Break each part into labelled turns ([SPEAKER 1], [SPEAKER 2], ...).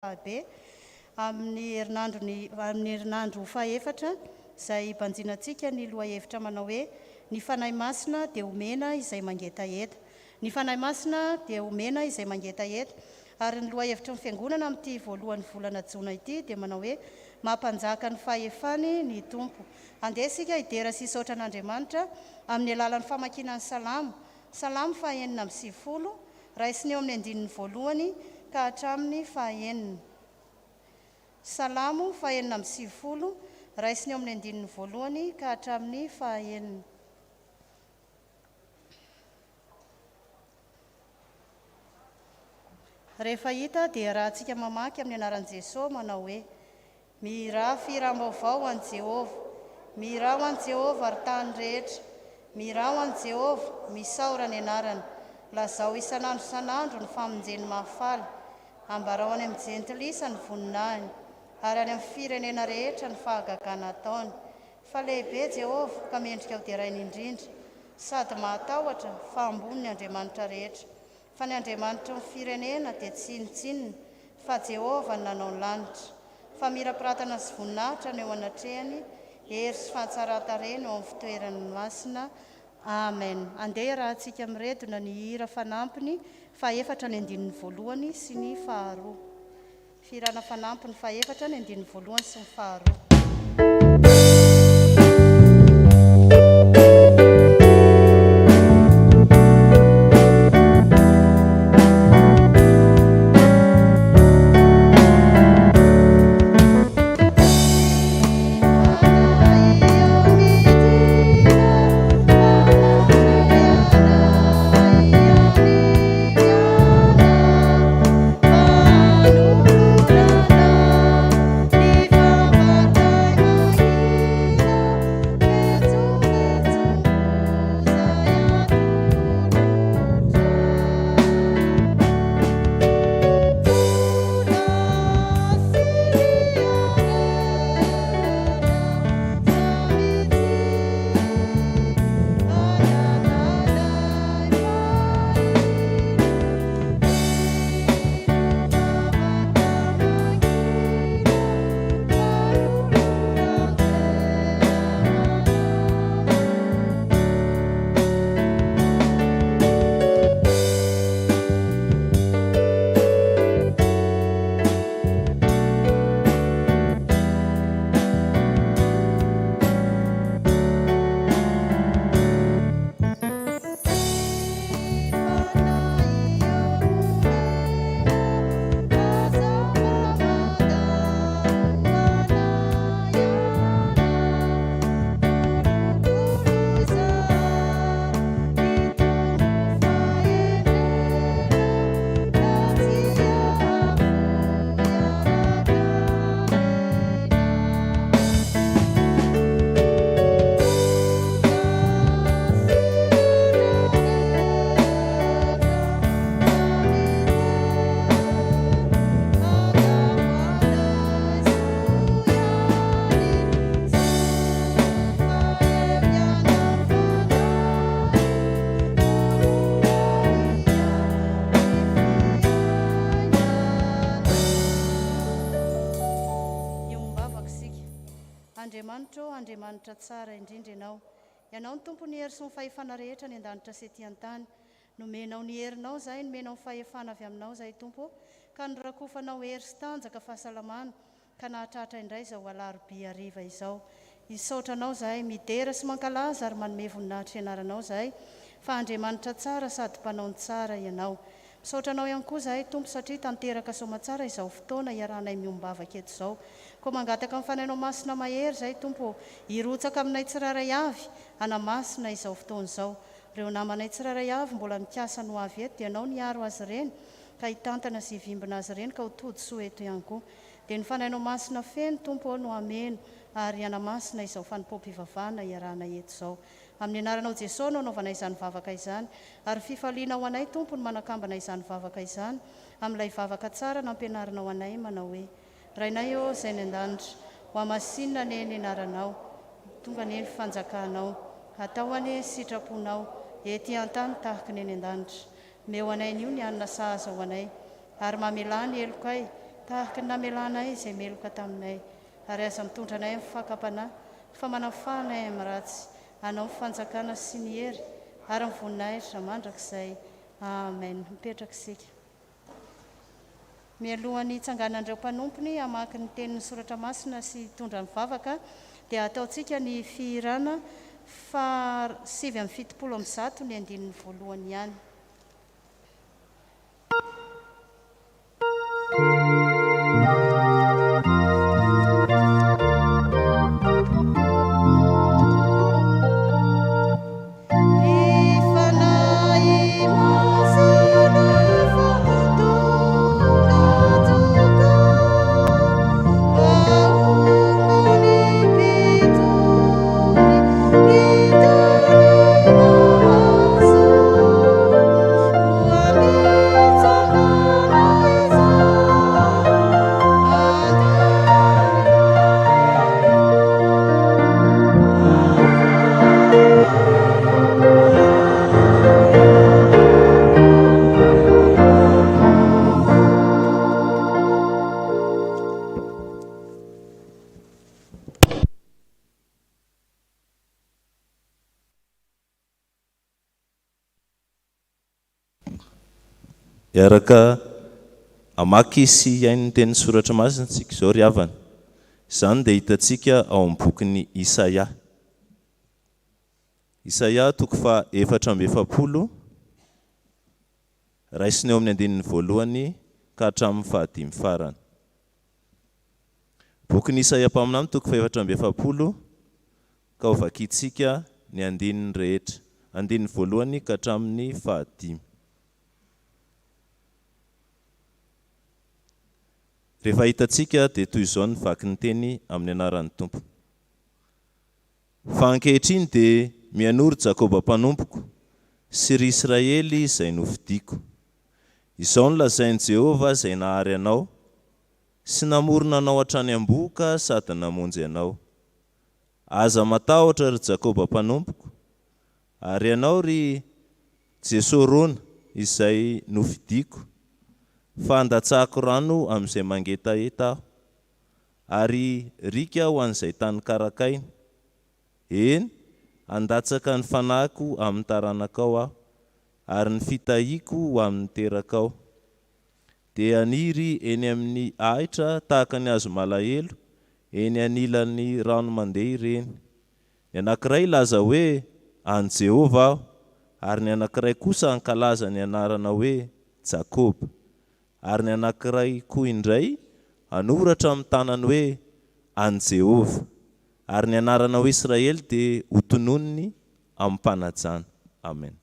[SPEAKER 1] be amin'ny herinandro faefatra izay banjinantsika ny lohahevitra manao hoe ny fanahy masina dia omena izay mangetaheta. Ny fanahy masina dia omena izay mangetaheta ary ny lohahevitra ny fiangonana amin'ity voalohan'ny volana Jona ity dia manao hoe mampanjaka ny fahefany ny tompo. Andeha isika hidera sy hisaotra an'Andriamanitra amin'ny alalan'ny famakiana ny salamo fahaenina amby sivifolo raisiny eo amin'ny andinin'ny voalohany ka hatramin'ny fahaenina. Salamo fahaenina amby sivifolo raisiny eo amin'ny andinin'ny voalohany ka hatramin'ny fahaenina. Rehefa hita dia rahantsika mamaky amin'ny anaran'i Jesosy manao hoe miraha firam-baovao an Jehova, miraha ho an Jehova ary tany rehetra, miraha ho an Jehova misaora ny anarany, lazao isanandro ny famonjeny mahafaly, ambarao any amin'ny jentilisa ny voninahiny ary any amin'ny firenena rehetra ny fahagagana ataony. Fa lehibe Jehova ka mendrika ho derainy indrindra, sady mahatahotra fa ambony ny Andriamanitra rehetra. Fa ny Andriamanitra ny firenena dia tsy inontsiny fa Jehova ny nanao ny lanitra. Fa mirapiratana sy voninahitra ny eo anatrehany, hery sy fahatsara-tareny eo amin'ny fitoerany masina. Amen. Andeha rahantsika miredona ny hira fanampiny faefatra ny andinin'ny voalohany sy ny faharoa. Firana fanampiny faefatra ny andinin'ny voalohany sy ny faharoa. Andriamanitra tsara indrindra ianao ny tompony hery sy ny fahefana rehetra ny an-danitra sy ety an-tany. Nomenao ny herinao zahay, nomenao ny fahefana avy aminao zahay Tompo, ka norakofanao hery sy tanjaka fahasalamana ka nahatratra indray izao Alarobia hariva izao. Isaotranao zahay midera sy mankalaza ary manome voninahitra ianaranao zahay, fa Andriamanitra tsara sady mpanao ny tsara ianao. Misaotranao ihany koa zahay Tompo satria tanteraka soamantsara izao fotoana iaranay miombavaka eto izao. Koa mangataka amin'ny fanainao masina mahery zahay Tompo, hirotsaka aminay tsiraray avy anamasina izao fotoana izao. Ireo namanay tsiraray avy mbola mikasa no avy eto dia ianao niaro azy ireny ka hitantana sy hivimbina azy ireny ka ho tody soa eto ihany koa. Dia ny fanainao masina feno Tompo no ameno ary anamasina izao fanompoam-pivavahana iaranay eto izao. Amin'ny anaranao Jesosy no anaovanay izany vavaka izany ary fifaliana ho anay Tompo ny manakambana izany vavaka izany amin'ilay vavaka tsara nampianarinao anay manao hoe Rainay o izay ny an-danitra, ho amasinina ny anaranao, tonga ny fanjakanao, atao any sitraponao, ety an-tany tahaka ny any an-danitra. Meo anay io ny anina sahaza ho anay, ary mamelany elokay tahaka ny namelanay izay meloka taminay ary aza mitondra anay amin'ny fakapana fa manafanay amin'ny ratsy anao ny fanjakana sy ny hery ary ny voninahitra mandrakizay amen. Mipetraka isika. Mialohan'ny itsanganan'ireo mpanompony hamaky ny tenin'ny soratra masina sy tondra ny vavaka dia ataontsika ny fihirana fa 7:70 ny andinin'ny voalohany ihany.
[SPEAKER 2] Iaraka amaky sy iain'ny tenin'ny soratra masina tsika izao ry havana. Izany dia hitantsika ao amin'ny bokin'ny Isaia. Isaia toko fa 4:70 raisiny eo amin'ny andinin'ny voalohany ka hatramin'ny 15 farany. Bokin'ny Isaia mpaminany toko fa 4:70 ka ho vakiantsika ny andininy rehetra, andinin'ny voalohany ka hatramin'ny 15. Rehefa hitantsika dia toy izao ny vaky ny teny amin'ny anaran'ny Tompo. Fa ankehitriny dia mianoro Jakoba mpanompoko sy ry Israely izay novidiako. Izao no lazain'i Jehovah izay nahary anao sy namorona anao hatrany am-boka sady namonjy anao. Aza matahotra ry Jakoba mpanompoko ary ianao ry Jesorona izay novidiako. Fa andatsahako rano amin'izay mangetaeta aho ary rika ho an'izay tany karakaina. Eny, andatsaka ny fanahiko amin'ny taranakao aho ary ny fitahiako ho amin'ny terakao. Dia haniry eny amin'ny ahitra tahaka ny hazo malahelo, eny anilan'ny rano mandeha ireny. Ny anankiray laza hoe an Jehovah aho, ary ny anankiray kosa ankalaza ny anarana hoe Jakoba. Ary ny anankiray koa indray anoratra amin'ny tanany hoe an Jehovah. Ary ny anarana hoe Israely dia ho tononony amin'ny mpanajana. Amen.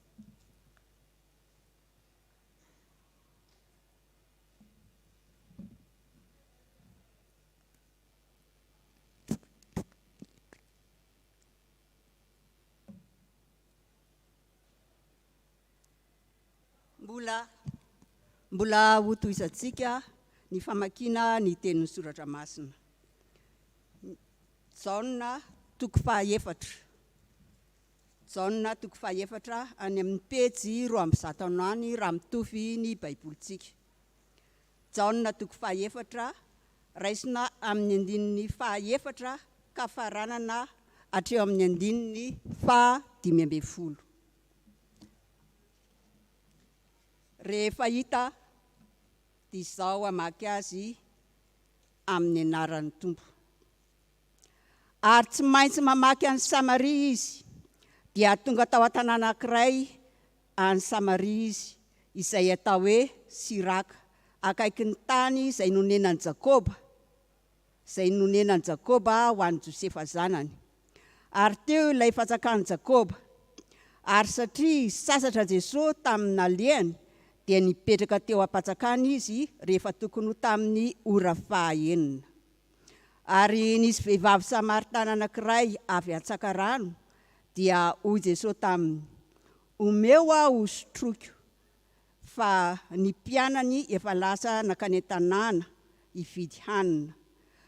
[SPEAKER 3] Mbola ho tohizatsika ny famakiana ny tenin'ny soratra masina. Jona toko fa 4. Jona toko fa 4 any amin'ny pejy 209 raha mitovy ny baibolitsika. Jona toko fa 4 raisina amin'ny andinin'ny fa 4 ka faranana hatreo amin'ny andinin'ny fa 15. Rehefa hita dia izao hamaky azy amin'ny anaran'ny Tompo. Ary tsy maintsy mamaky any Samaria izy, dia tonga tao an-tanàna anankiray any Samaria izy, izay atao hoe Siraka, akaiky ny tany izay nonenan'i Jakoba, ho an'i Josefa zanany. Ary teo ilay fanjakan'i Jakoba, ary satria sasatra Jesosy tamin'ny nalehany, dia nipetraka teo am-panjakana izy rehefa tokony ho tamin'ny ora 9. Ary nisy vehivavy Samaritana anankiray avy an-tsakarano, dia hoy Jesosy taminy, omeo aho sotroiko, fa ny mpianany efa lasa nakany an-tanàna hividy hanina.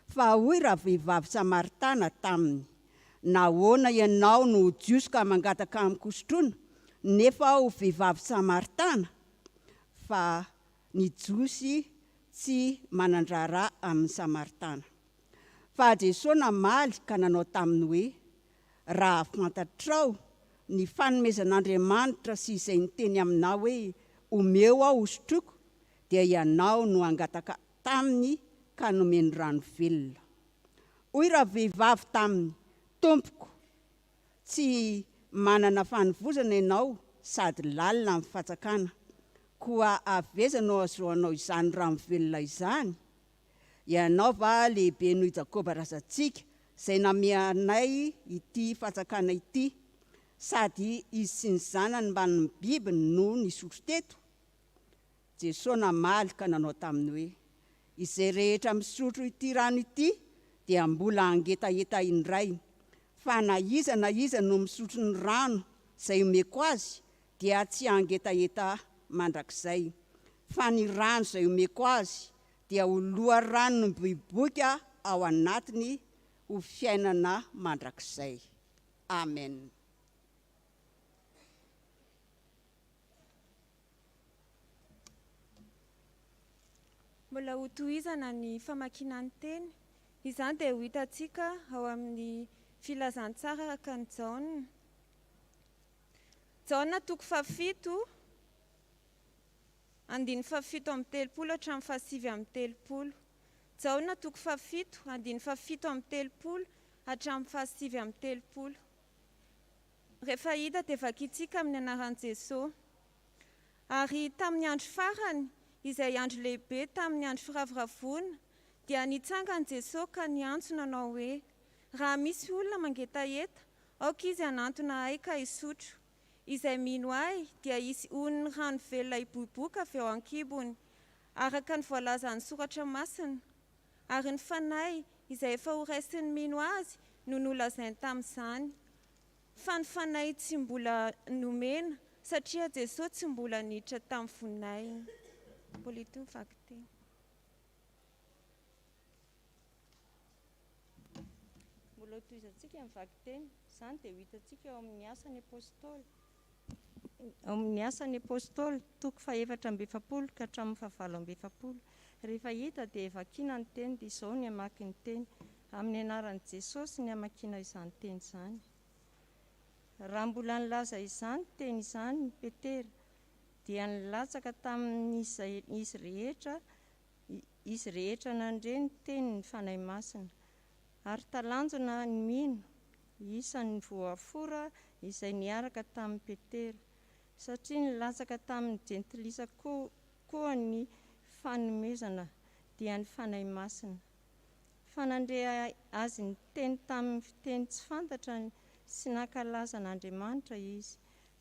[SPEAKER 3] Fa hoy raha vehivavy Samaritana taminy, nahoana ianao no jiosy ka mangataka amiko sotroina, nefa ho vehivavy Samaritana? Fa ny jiosy tsy manandrara amin'ny Samaritana. Fa Jesosy namaly ka nanao taminy hoe raha fantatrao ny fanomezan'Andriamanitra sy izay niteny aminao hoe omeo aho hosotroko, dia ianao no angataka taminy ka nomeny rano velona. Hoy raha vehivavy taminy, tompoko, tsy manana fanovozana ianao sady lalina amin'ny fatsakana, koa avezanao azoanao izany rano velona izany. Ianao va lehibe noho Jakoba razantsika izay nameanay ity fatsakana ity, sady izy sy ny zanany mba ny bibiny no nisotro teto. Jesosy namaly ka nanao taminy hoe izay rehetra misotro ity rano ity dia mbola angetaeta indray, fa na iza no misotro ny rano izay omeko azy dia tsy angetaeta mandrakizay, fa ny rano izay omeko azy dia ho loharano miboiboika ao anatiny ho fiainana mandrakizay. Amen.
[SPEAKER 4] Mbola ho tohizana ny famakinany teny. Izany dia ho hitantsika ao amin'ny filazantsara araka ny Jona. Jona 7:7 andiny 7:30 hatramin'ny 7:30. Jona 7:7 andiny 7:30 hatramin'ny 7:30. Rehefa hita dia vakitsika amin'ny anaran'i Jesosy. Ary tamin'ny andro farany, izay andro lehibe tamin'ny andro firavoravoana, dia nitsangana Jesosy ka niantso nanao hoe raha misy olona mangetaeta, aoka izy hanantona ahy ka hisotro. Izay mino ahy dia hisy onony rano velona hiboiboika avy ao an-kibony, araka ny voalazan'ny soratra masina. Ary ny fanahy izay efa ho raisin'ny mino azy no nolazainy tamin'izany. Fa ny fanahy tsy mbola nomena, satria Jesosy tsy mbola niditra tamin'ny vonainy. Polito fakty. Mbola tohizantsika amin'ny vaky-teny, izany dia ho hitantsika ao amin'ny asan'ny apôstôly. Ao amin'ny asan'ny apôstôly 4:2 ka hatramin'ny 9:20. Rehefa hita dia vakiana ny teny, dia izao ny hamaky ny teny. Amin'ny anaran'i Jesosy ny hamakiana izany teny izany. Raha mbola nilaza izany teny izany Petera, dia nilatsaka tamin'izay izy rehetra nandre ny teny ny fanahy masina. Ary talanjona ny mino, isan'ny voafora izay niaraka tamin'ny Petera, satria nilatsaka tamin'ny jentilisa koa ny fanomezana dia ny fanahy masina. Fanandre azy ny teny tamin'ny fiteny tsy fantatra sy nankalaza n'Andriamanitra izy.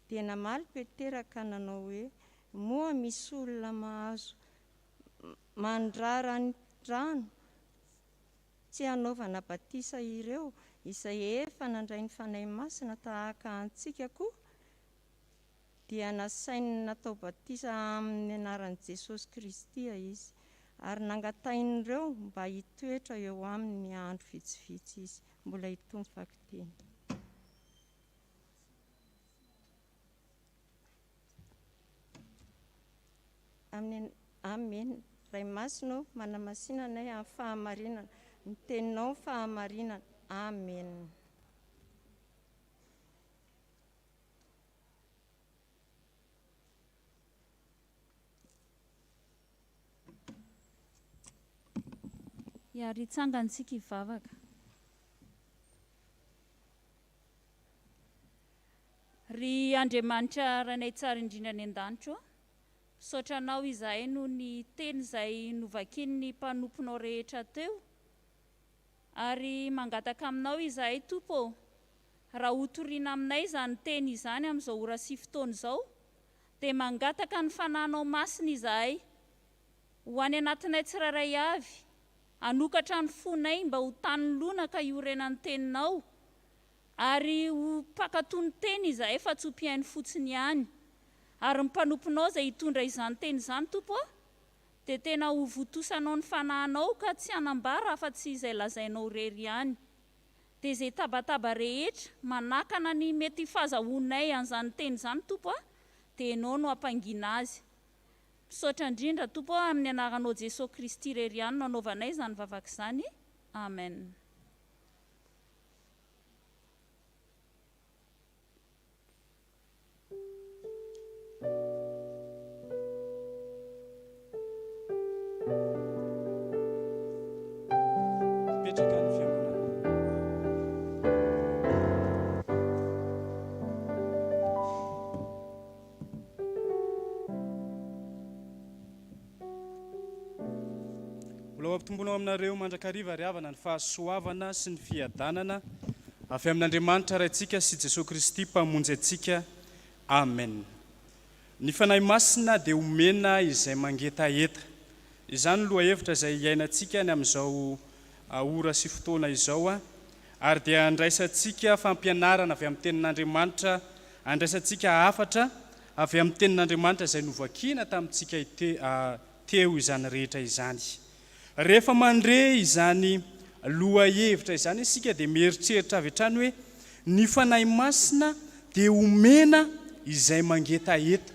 [SPEAKER 4] Dia namaly Petera ka nanao hoe moa misy olona mahazo mandrara ny rano tsy hanaovana batisa ireo izay efa nandray ny fanahy masina tahaka antsika koa. Dia nasainy natao batisa amin'ny anaran'i Jesosy Kristy izy, ary nangatain'ireo mba hitoetra eo amin'ny andro vitsivitsy izy. Mbola hitony fakiteny. Amen. Ray masino manamasinanay amin'ny fahamarinana, ny teninao fahamarinana. Amen.
[SPEAKER 5] Iary tsangantsika hivavaka. Ry Andriamanitra ranay tsara indrindra any an-danitro, saotranao izahay no ny teny izay novakin'ny mpanomponao rehetra teo, ary mangataka aminao izahay Tompo, raha hotoriana aminay izany teny izany amin'izao ora sy fotoana izao, dia mangataka ny fanahinao masina izahay ho any anatinay tsiraray avy, hanokatra ny fonay mba ho tany lona ka iorenan'ny teninao, ary ho pakatony teny izahay fa tsy ho mpihainy fotsiny ihany. Ary ny mpanomponao izay hitondra izany teny izany Tompo, dia tena ho votosanao ny fanahinao ka tsy hanambara afa-tsy izay lazainao rery ihany. Dia izay tabataba rehetra manakana ny mety fahazahonay an'izany teny izany Tompo, dia ianao no hampangina azy. Misaotra indrindra Tompo amin'ny anaranao Jesosy Kristy irery ihany no anaovanay izany vavaka izany. Amen.
[SPEAKER 6] Tombono aminareo mandrakariva riavana ny fahasoavana sy ny fiadanana avy amin'Andriamanitra raintsika sy Jesosy Kristy mpamonjy antsika. Amen. Ny fanahy masina dia omena izay mangetaeta. Izany loha hevitra izay iainantsika ny amin'izao ora sy fotoana izao ary dia andraisantsika fampianarana avy amin'ny tenin'Andriamanitra, andraisantsika hafatra avy amin'ny tenin'Andriamanitra izay novakiana tamintsika teo izany rehetra izany. Rehefa mandre izany loha hevitra izany isika dia mieritreritra avy hatrany hoe ny fanahy masina dia omena izay mangetaeta.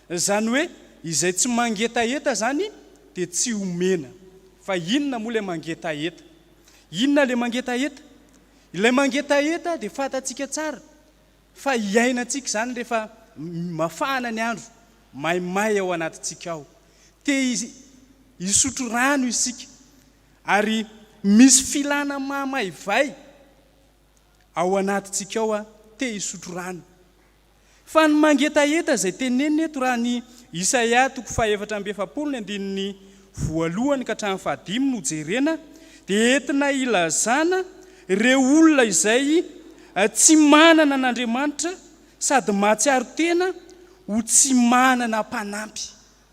[SPEAKER 6] Izany hoe izay tsy mangetaeta zany dia tsy omena. Fa inona moa ilay mangetaeta? Inona ilay mangetaeta? Ilay mangetaeta dia fantatsika tsara fa iainantsika zany rehefa mafana ny andro, maimay ao anatintsika ao. Isotro rano isika ary misy filana mamayvay ao anatintsika ao isotro rano. Fa ny mangetaeta izay tenenina eto raha ny Isaia 4:1-5 no jerena dia entina ilazana ireo olona izay tsy manana an'Andriamanitra sady mahatsiaro tena ho tsy manana mpanampy.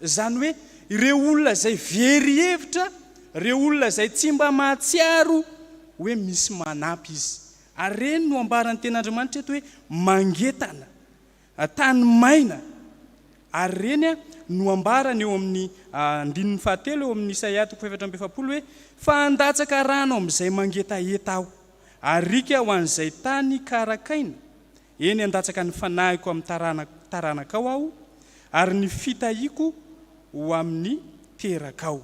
[SPEAKER 6] Izany hoe ireo olona izay very hevitra, ireo olona izay tsy mba mahatsiaro hoe misy manampy izy. Ary reny no ambaran'ny ten'Andriamanitra eto hoe mangetana, tany maina. Ary reny no ambarany eo amin'ny 7 eo amin'ny Isaia 4:7 hoe fa andatsaka rano amin'izay mangetaeta aho, arika ho an'izay tany karakaina. Eny andatsaka ny fanahiko amin'ny taranaka ao aho, ary ny fitahiako ho amin'ny terakao.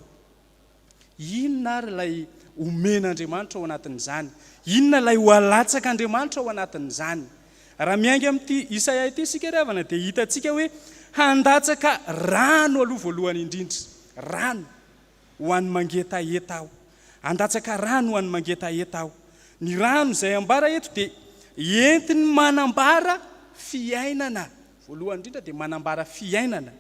[SPEAKER 6] Inona ary ilay omen'Andriamanitra ao anatin'izany? Inona ilay ho alatsak'Andriamanitra ao anatin'izany? Raha miainga amin'ity Isaia ity isika riavana dia hitantsika hoe handatsaka rano aloha voalohany indrindra. Rano ho an'ny mangetaeta aho. Handatsaka rano ho an'ny mangetaeta aho. Ny rano izay ambara eto dia entiny manambara fiainana. Voalohany indrindra dia manambara fiainana.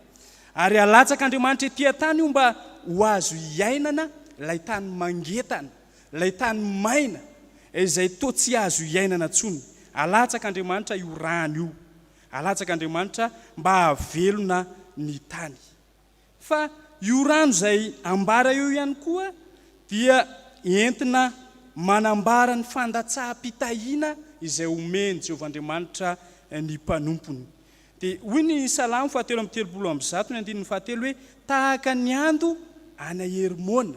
[SPEAKER 6] Ary alatsak'Andriamanitra etỳ tany mba ho azo iainana ilay tany mangetana, ilay tany maina izay toa tsy azo iainana tsony. Alatsak'Andriamanitra io rano io. Alatsak'Andriamanitra mba havelona ny tany. Fa io rano izay ambara eo ihany koa dia entina manambara ny fandatsaham-pitahiana izay omeny Jehovahandriamanitra ny mpanompony. Dia hoy ny Salamo 4:3 hoe tahaka ny ando ana Herimona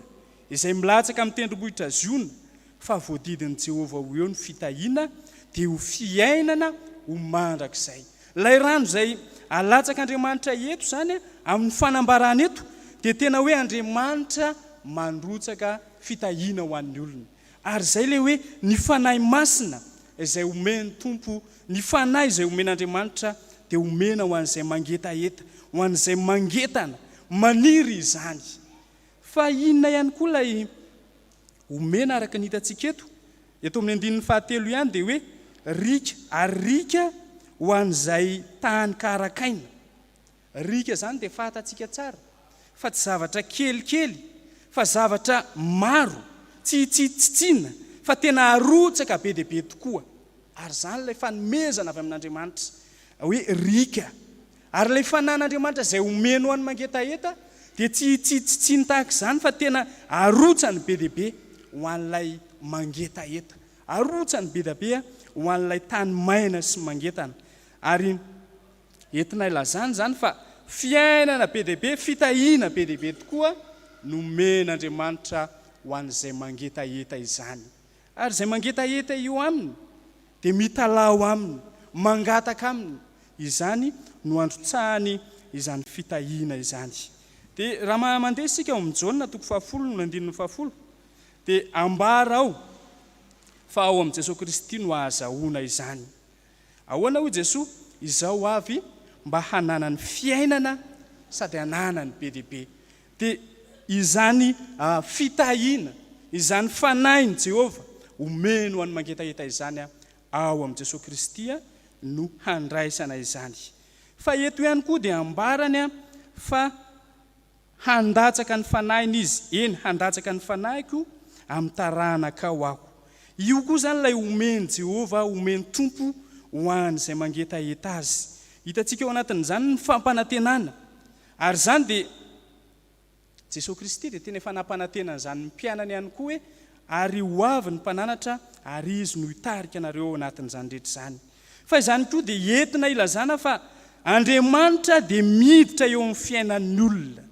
[SPEAKER 6] izay milatsaka amin'ny tendrombohitra Ziona, fa voadidin'i Jehova ho eo ny fitahiana dia ho fiainana ho mandrakizay. Ilay rano izay alatsak'Andriamanitra eto zany amin'ny fanambarana eto dia tena hoe Andriamanitra mandrotsaka fitahiana ho an'ny olona. Ary izay ilay hoe ny fanahy masina izay omeny Tompo, ny fanahy izay omen'Andriamanitra dia omena ho an'izay mangetaeta, ho an'izay mangetana, maniry izany. Fa inona ihany koa ilay omena araka ny hitantsika eto amin'ny 7 ihany dia hoe rika, ary rika ho an'izay tany karakaina. Rika zany dia fahatantsika tsara fa tsy zavatra kelikely, fa zavatra maro, tsy tsitsitsina, fa tena arotsaka be dia be tokoa. Ary zany ilay fanomezana avy amin'Andriamanitra hoe rika. Ary ilay fanan'Andriamanitra izay omeno ho an'ny mangetaeta dia tsy tsitsitsiny tahaka izany, fa tena arotsany be dia be ho an'ilay mangetaeta. Arotsany be dia be ho an'ilay tany maina sy mangetana. Ary entina ilazany zany fa fiainana be dia be, fitahiana be dia be tokoa nomen'Andriamanitra ho an'izay mangetaeta izany. Ary izay mangetaeta io aminy dia mitalao aminy, mangataka aminy. Izany no androtsahany izany fitahiana izany. dia raha mandeha isika ao amin'ny Jona 10:10 dia ambara ao fa ao amin'i Jesosy Kristy no ahazahoana izany. Ahoana hoy Jesosy? Izao avy mba hananany fiainana sady hananany be dehibe. Dia izany fitahiana, izany fanahin' Jehovah omeno ho an'ny mangetaheta izany ao amin'i Jesosy Kristy no handraisana izany. Fa eto ihany koa dia ambarany fa handatsaka ny fanahiny izy. Eny, handatsaka ny fanahiko amin'ny taranakao aho. Io koa zany ilay omeny Jehovah, omeny Tompo ho an'izay mangetaheta azy. Hitantsika ao anatin'izany ny fampanantenana. Ary zany dia Jesosy Kristy dia tena efa nampanantenana izany ny mpianany ihany koa hoe ary ho avy ny mpananatra ary izy no hitarika anareo ao anatin'izany rehetra izany. Fa izany koa dia entina ilazana fa Andriamanitra dia miditra eo amin'ny fiainan'ny olona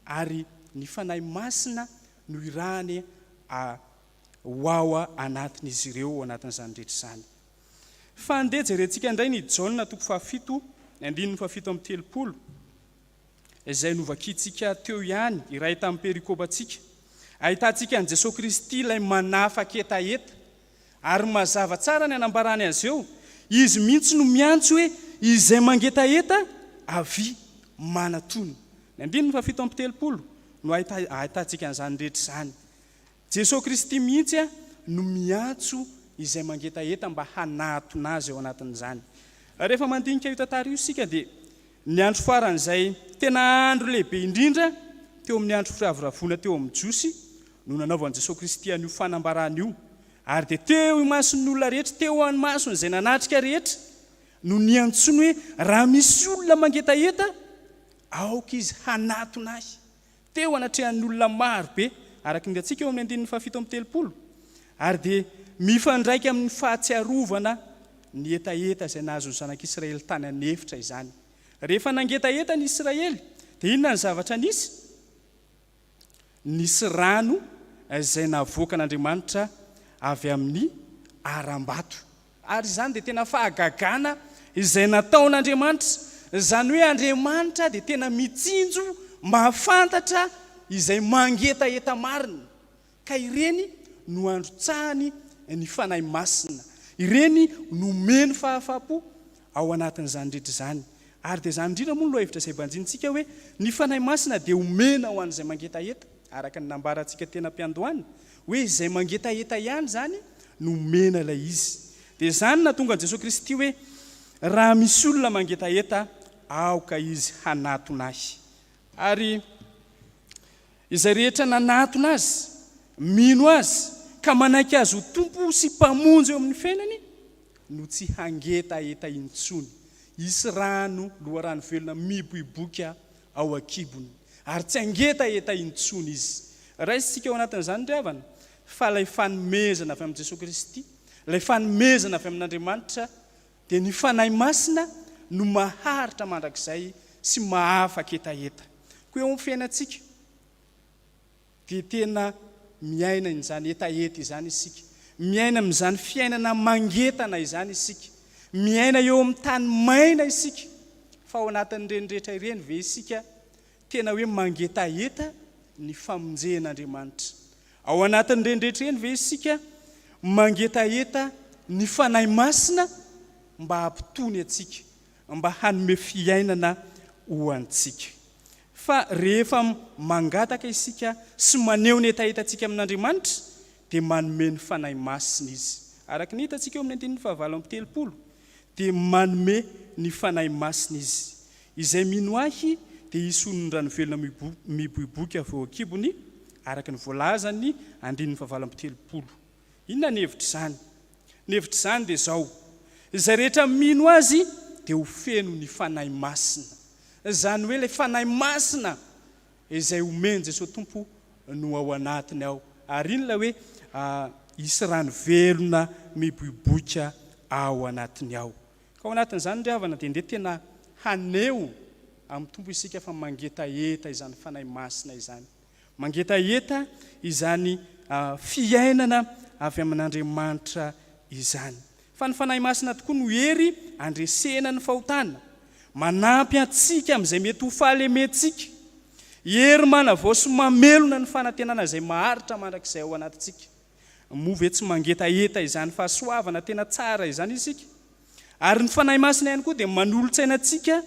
[SPEAKER 6] ary ny fanahy masina no irany ho ao anatin'izy ireo ao anatin'izany rehetra izany. Fa andeha jerentsika indray ny Jona 7:7-30 izay novakitsika teo ihany iray tamin'ny perikopantsika. Ahitantsika an' Jesosy Kristy ilay manafaka etaeta ary mazava tsara ny anambarany azy eo. Izy mihitsy no miantso hoe izay mangetaheta avy manatony. 7:30 no ahitantsika an'izany rehetra izany. Jesosy Kristy mihitsy no miantso izay mangetaheta mba hanatona azy ao anatin'izany. Rehefa mandinika io tantara io sika dia ny andro faran'izay tena andro lehibe indrindra teo amin'ny andro firavoravoana teo amin'ny Jiosy no nanaovan'i Jesosy Kristy an'io fanambarana io. Ary dia teo imason'ny olona rehetra, teo any masony izay nanatrika rehetra no niantsony hoe raha misy olona mangetaheta aoka izy hanatona azy. Teo anatrehan'ny olona maro be araka ny antsika eo amin'ny 7:30. Ary dia mifandraika amin'ny fahatsiarovana ny etaeta izay nahazo ny zanak'Israely tany anefitra izany. Rehefa nangetaheta ny Israely dia inona ny zavatra nisy? Nisy rano izay navoaka n'Andriamanitra avy amin'ny aram-bato. Ary izany dia tena fahagagana izay nataon'Andriamanitra. Izany hoe Andriamanitra dia tena mitsinjo mahafantatra izay mangetaheta marina. Ka ireny no androtsahany ny fanahy masina. Ireny no meno fahafapo ao anatin'izany rehetra izany. Ary dia izany indrindra moa no hevitra izay banjintsika hoe ny fanahy masina dia omena ho an'izay mangetaheta. Araka ny nambarantsika tena mpiandohana hoe izay mangetaheta ihany zany no omena ilay izy. Dia izany na tonga Jesosy Kristy hoe raha misy olona mangetaheta aoka izy hanatona azy. Ary izay rehetra nanatona azy, mino azy ka manaiky azy ho tompo sy mpamonjy eo amin'ny fiainany no tsy hangetaheta intsony. Isy rano, loharano velona miboiboka ao akibony ary tsy hangetaheta intsony izy. Raha isika ao anatin'izany ry havana fa ilay fanomezana avy amin'i Jesosy Kristy, ilay fanomezana avy amin'Andriamanitra dia ny fanahy masina no maharitra mandrakizay sy mahafaka etaeta. Koa eo amin'ny fiainantsika dia tena miaina n'izany etaeta izany isika. Miaina amin'izany fiainana mangetana izany isika. Miaina eo amin'ny tany maina isika. Fa ao anatin'ireny rehetra ireny ve isika tena hoe mangetaheta ny famonjen'Andriamanitra. Ao anatin'ireny rehetra ireny ve isika mangetaheta ny fanahy masina mba hampitony atsika, mba hanome fiainana ho antsika. Fa rehefa mangataka isika sy maneho ny etaetantsika amin'Andriamanitra dia manome ny fanahy masina izy. Araka ny hitantsika eo amin'ny 9:30 dia manome ny fanahy masina izy. Izay mino ahy dia ison'ny rano velona miboiboka avy ao akibony araka ny voalazany 9:30. Inona ny hevitra izany? Ny hevitra izany dia izao: izay rehetra mino azy dia ho feno ny fanahy masina. Izany hoe ilay fanahy masina izay omeny Jesosy Tompo no ao anatiny ao. Ary inona hoe isy rano velona miboiboka ao anatiny ao. Ka ao anatin'izany ry havana dia ndeha tena haneho amin'ny Tompo isika fa mangetaheta izany fanahy masina izany. Mangetaheta izany fiainana avy amin'Andriamanitra izany. Fa ny fanahy masina tokoa no hery andresena ny fahotana, manampy antsika amin'izay mety ho fahalementsika. Hery manavao sy mamelona ny fanantenana izay maharitra mandrakizay ao anatintsika. Moa ve tsy mangetaeta izany fahasoavana tena tsara izany isika. Ary ny fanahy masina ihany koa dia manolo-tsainantsika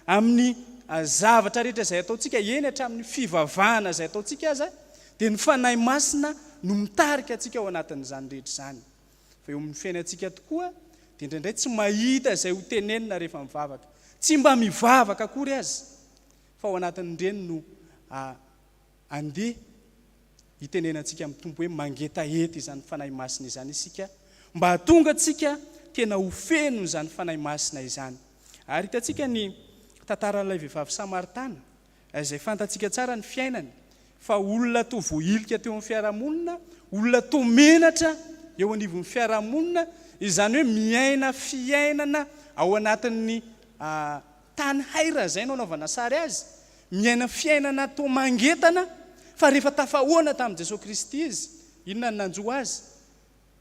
[SPEAKER 6] amin'ny zavatra rehetra izay ataontsika eny hatramin'ny fivavahana izay ataontsika aza, dia ny fanahy masina no mitarika antsika ao anatin'izany rehetra izany. Fa eo amin'ny fiainantsika tokoa dia indraindray tsy mahita izay ho tenenina rehefa mivavaka, tsy mba mivavaka akory azy, fa ao anatin'ireny no andeha hitenenantsika amin'ny tompo hoe mangetaeta izany fanahy masina izany isika, mba hatonga antsika tena ho feno izany fanahy masina izany. Ary hitantsika ny tantaran'ilay vehivavy Samaritana izay fantatsika tsara ny fiainany, fa olona toa voahilika teo amin'ny fiarahamonina, olona toa menatra eo anivon'ny fiarahamonina, izany hoe miaina fiainana ao anatin'ny tany haira izay no anaovana sary azy, miaina fiainana toa mangetana. Fa rehefa tafahoana tamin'i Jesosy Kristy izy, inona ny nanjoa azy?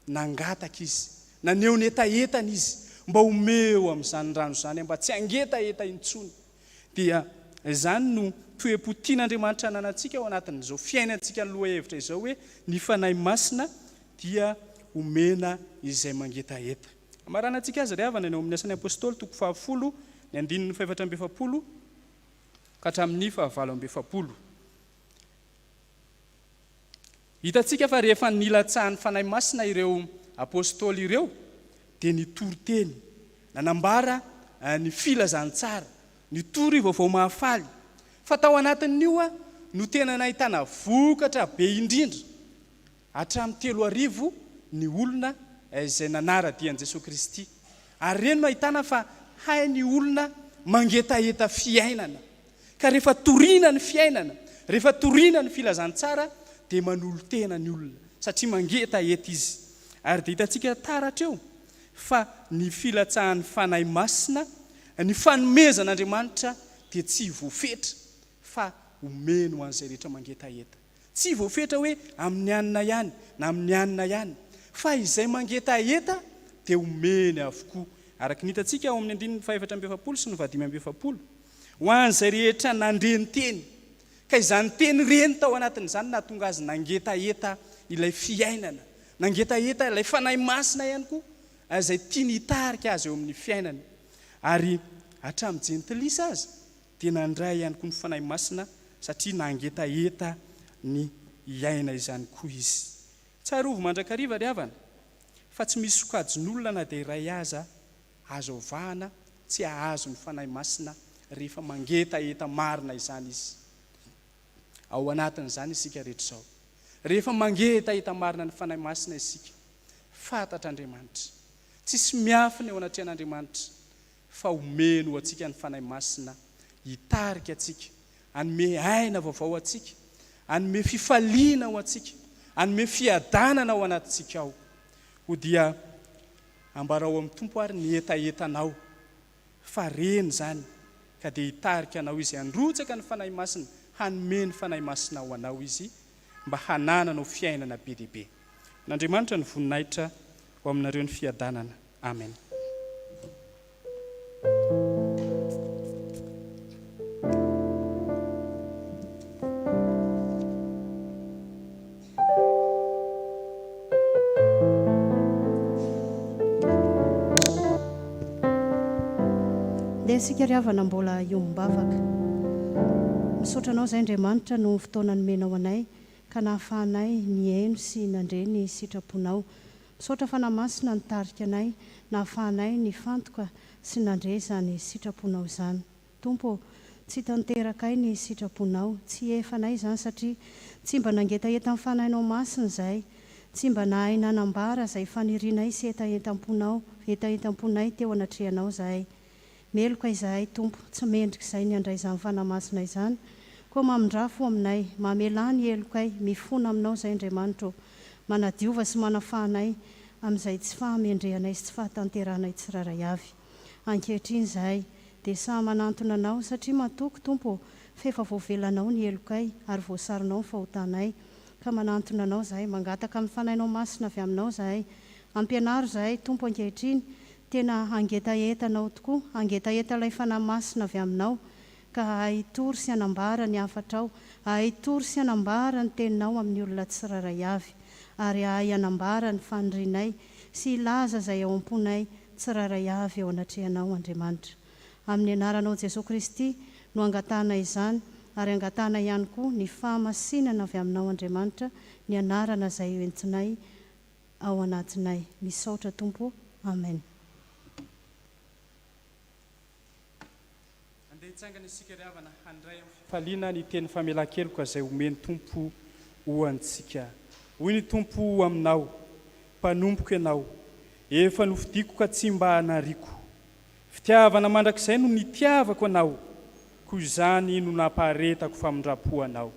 [SPEAKER 6] Nangataka izy, naneho ny etaetana izy, mba homeo amin'izany rano izany, mba tsy hangetaeta intsony. Dia izany no toe-po-tian'Andriamanitra ananantsika ao anatin'izao fiainantsika ny loha hevitra izao hoe ny fanahy masina dia homena izay mangetaeta. Amaranantsika azy ry havana ny ao amin'ny asan'ny apôstôly 10 ny 470 ka hatramin'ny 770. Hitantsika fa rehefa nilatsahan'ny fanahy masina ireo apôstôly ireo dia nitory teny, nanambara ny filazantsara, nitory vaovao mahafaly. Fa tao anatin'io no tena nahitana vokatra be indrindra hatramin'ny 3,000 ny olona izay nanara-dian'i Jesosy Kristy. Ary reny no ahitana fa hay ny olona mangetaeta fiainana. Ka rehefa toriana ny fiainana, rehefa toriana ny filazantsara, dia manolo tena ny olona satria mangetaeta izy. Ary dia hitantsika taratra eo fa ny filatsahan'ny fanahy masina, ny fanomezan'Andriamanitra dia tsy voafetra, fa homeno an'izay rehetra mangetaeta. Tsy voafetra hoe amin'ny anina ihany na amin'ny anina ihany, fa izay mangetaeta dia homeny avokoa. Araka ny hitantsika ao amin'ny 470 sy ny 570, ho an'izay rehetra nandreny teny, ka izany teny reny tao anatin'izany nahatonga azy nangetaeta ilay fiainana, nangetaeta ilay fanahy masina ihany koa izay tiany hitarika azy eo amin'ny fiainana. Ary hatramin'ny jentilisa aza dia nandray ihany koa ny fanahy masina satria nangetaeta ny iaina izany koa izy. Tsarovy mandrakariva ry havana, fa tsy misy sokajin'olona na dia iray aza azo avahana tsy ahazo ny fanahy masina rehefa mangetaeta marina izany izy. Ao anatin'izany isika rehetra izao. Rehefa mangetaeta marina ny fanahy masina isika, fantatr'Andriamanitra, tsisy miafina eo anatrehan'Andriamanitra, fa homeno antsika ny fanahy masina hitarika antsika, hanome aina vaovao antsika, hanome fifaliana ao antsika, hanome fiadanana ao anatintsika ao. Ho dia ambarao amin'ny tompo ary ny etaetanao, fa reny zany, ka dia hitarika anao izy, handrotsaka ny fanahy masina, hanome ny fanahy masina ho anao izy, mba hanananao fiainana be dehibe. N'Andriamanitra ny voninahitra ho aminareo ny fiadanana. Amen.
[SPEAKER 1] Dia isika ry havana mbola iombavaka. Misaotra anao izay Andriamanitra no fotoana nomenao anay ka nahafahanay niaino sy nandre ny sitraponao. Misaotra fa namasina nitarika anay, nahafahanay nifantoka sy nandre izany sitraponao izany. Tompo, tsy tanteraka ny sitraponao, tsy efanay izany satria tsy mba nangetaeta amin'ny fanahinao masina izay, tsy mba nahay nanambara izay fanirinay sy etaetam-ponay teo anatrehanao izahay. Meloka izahay Tompo, tsy mendrika izay ny andray izany fanahy masina izany, koa mamindrafo aminay, mamelany elokay, mifona aminao izay Andriamanitra, manadiova sy manafahanay amin'izay tsy fahamendrehanay sy tsy fahatanteranay tsiraray avy. Ankehitriny izahay dia samy manantona anao satria matoky Tompo, fa efa voavelanao ny elokay ary voasarinao ny fahotanay, ka manantona anao izahay, mangataka amin'ny fanahinao masina avy aminao izahay, ampianaro izahay Tompo ankehitriny, tena angetaetanao tokoa, angetaeta ilay fanahy masina avy aminao, ka hahitory sy hanambara ny hafatrao ahitory sy anambara ny teninao amin'ny olona tsiraray avy ary ahay anambara ny fanrinay sy ilaza izay ao am-ponay tsiraray avy eo anatrehanao Andriamanitra. Amin'ny anaranao Jesosy Kristy no angatana izany ary angatana ihany koa ny fahamasinana avy aminao Andriamanitra, ny anarana izay entinay ao anatinay. Misaotra Tompo. Amen.
[SPEAKER 6] Andeha hitsangana isika ry havana handray amin'ny fifaliana ny teny famelan-keloka izay omeny Tompo ho antsika. Hoy ny Tompo aminao, mpanompoka ianao, efa nofidiako ka tsy mba hanariko. Fitiavana mandrakizay no nitiavako anao, koa izany no nampaharetako famindrapo anao.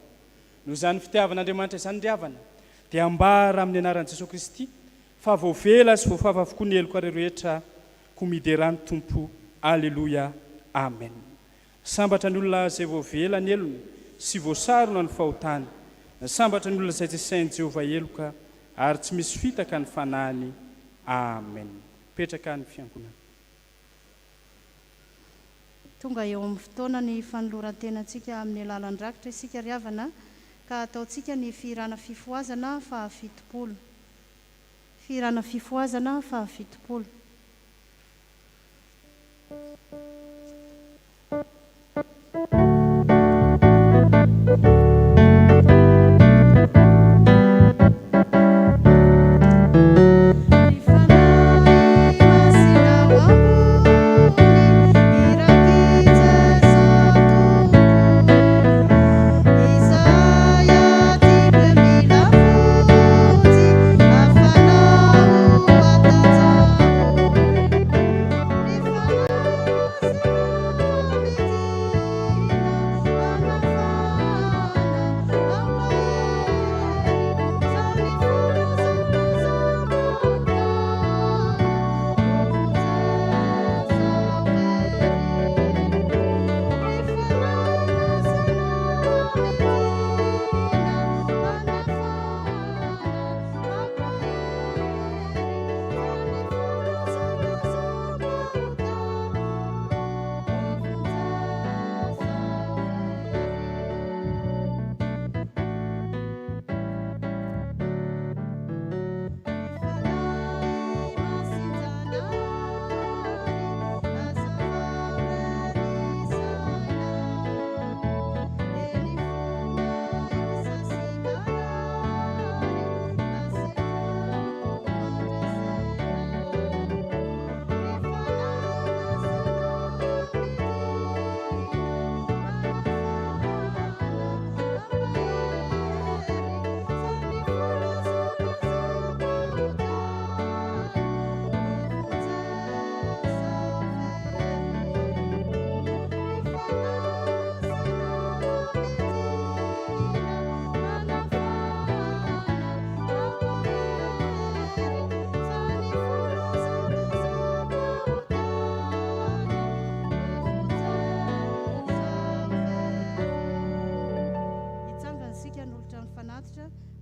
[SPEAKER 6] Noho izany fitiavan'Andriamanitra izany ry havana, dia ambara amin'ny anaran'i Jesosy Kristy fa voavela sy voafava avokoa ny heloka rehetra ko miderany Tompo. Alleluia. Amen. Sambatra ny olona izay voavela ny elony sy voasarona ny fahotany. Sambatra ny olona izay tsy sain'i Jehovah heloka ary tsy misy fitaka ny fanahiny. Amen. Petraka ny fiangonana.
[SPEAKER 1] Tonga eo amin'ny fotoana ny fanoloran-tenantsika amin'ny alalan-drakitra isika ry havana, ka ataontsika ny firana fifohazana fa 70. Firana fifohazana fa 70.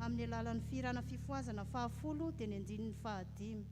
[SPEAKER 1] Amin'ny alalan'ny firana fifohazana 10 teny andinin'ny 15.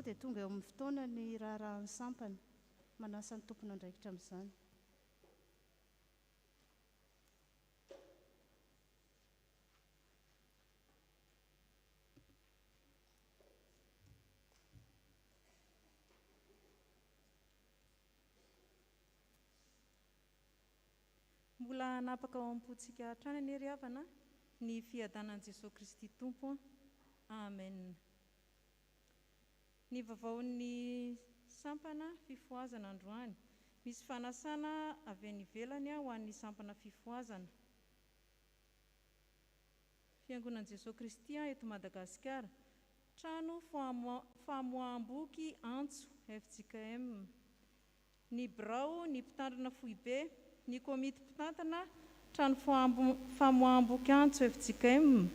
[SPEAKER 1] Dia tonga eo amin'ny fotoana ny raharahan'ny sampana, manasa ny tompona andraikitra amin'izany.
[SPEAKER 7] mbola napaka ao am-pontsika hatrany any ry havana ny fiadanan'i Jesosy Kristy Tompo. Amen. Ny vaovaon'ny sampana fifohazana androany. Misy fanasana avy any ivelany ho an'ny sampana fifohazana. Fiangonan'i Jesosy Kristy eto Madagasikara. Trano famoaham-boky antso 𝗥𝗔𝗜𝗦𝗢. Ny birao, ny mpitandrina foibe, ny komity mpitantana, trano famoaham-boky antso 𝗥𝗔𝗜𝗦𝗢.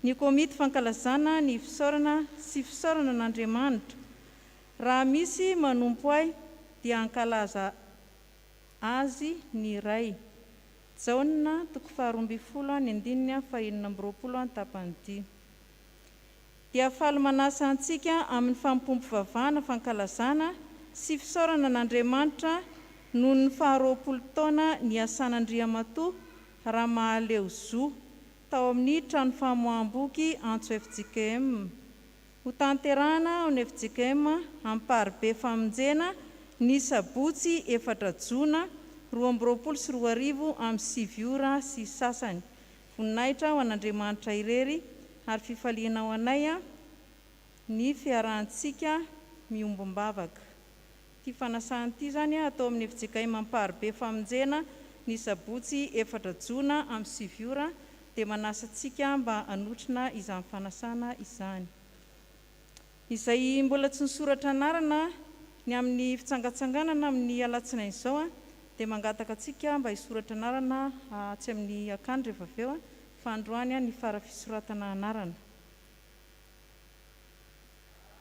[SPEAKER 7] Ny komity fankalazana ny fisaorana sy fisaorana n'Andriamanitra. Raha misy manompo ahy dia ankalaza azy ny ray. Jona 2:12 tapany. Dia faly manasa antsika amin'ny fampompo vavana fankalazana sy fisaorana n'Andriamanitra noho ny 20 taona ny asan'Andriamatoa raha mahaleo zo tao amin'ny trano famoaham-boky antso 𝗥𝗔𝗜𝗦𝗢. Ho tanterahana ao ny 𝗥𝗔𝗜𝗦𝗢 amin'ny paribe famonjena ny sabotsy 4 jona 2024 amin'ny 7 ora sy sasany. Voninahitra ho an'Andriamanitra irery ary fifaliana ho anay ny fiarahantsika miombom-bavaka. Ty fanasana ty zany atao amin'ny 𝗥𝗔𝗜𝗦𝗢 amin'ny paribe famonjena ny sabotsy 4 jona amin'ny 7 ora dia manasantsika mba hanotrina izany fanasana izany. Izay mbola tsy nisoratra anarana ny amin'ny fitsangatsanganana amin'ny alatsinainy izao dia mangataka antsika mba hisoratra anarana tsy amin'ny akany rehefa avy eo fa androany ny fara-fisoratana anarana.